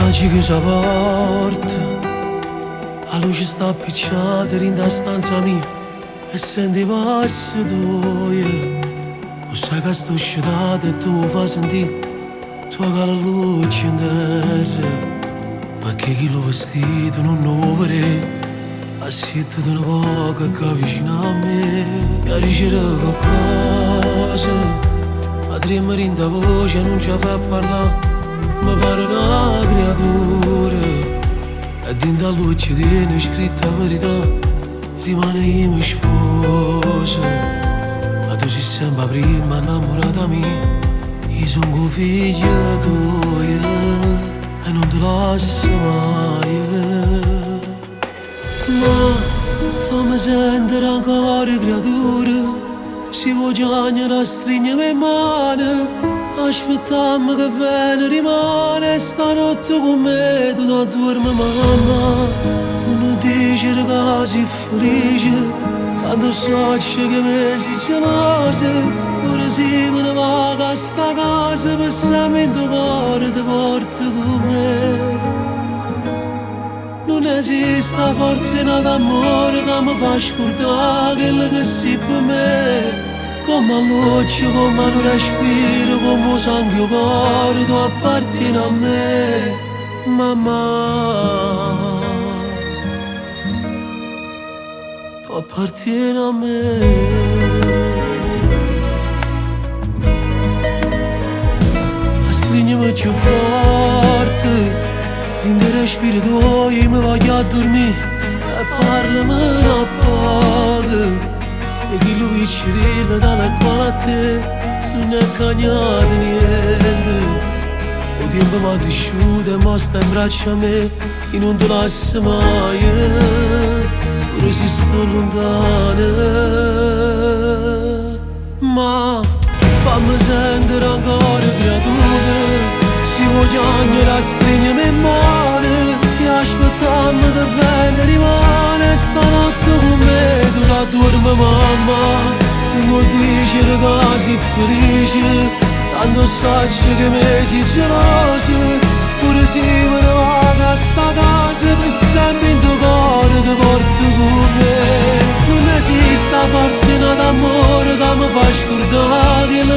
Oggi chiusa la porta, la luce sta appicciata in da stanza mia e senti i passi tuoi. Lo sai che sto uscita e tu fai sentire tua cara luce in terra. Perché chi lo vestito non lo vedrei, assiete di una poca che vicino a me. E ricerca qualcosa, ma tremare in da voce non ci fa parlare. Mi pare una creatura e dentro la luce tiene scritta la verità. Rimane io mi sposa, ma tu sei sempre prima innamorata mia. Io sono figlio tuo e non te lascio mai. Ma fammi sentire ancora creatura, si può giagnare a stringere le mani. Aspettammo che viene rimane stanotte con me, tu non dormi mamma. Non dici che sei felice, tanto so che mi sei gelosa. Ora sì me ne vado a sta casa, per sempre in tuo cuore ti porto con me. Non esiste forza in d'amore che mi fa scordare quello che sei per me. Come la luce, come un respiro, come un sangue e cuore, tu appartieni a me, mamma. Tu appartieni a me. Ma stringimi più forte, in il respiro tuo io mi voglio a dormire e parlami un po'. E chi lo vicino dalla quale a te non è cagnato niente. Il tempo mi ha cresciuto e mo sta in braccio a me e non te lascio mai, pure se sto lontano. Ma fammi sentire ancora creatura, si voglio a stringere le mani. E aspettammo che viene rimane stanotte con me, tu da dormi mamma. Non dici che sei felice, tanto so che mi sei gelosa. Pure se me ne vado a sta casa, per sempre in tuo cuore ti porto con me. Non esiste forza in d'amore che mi fa scordare quello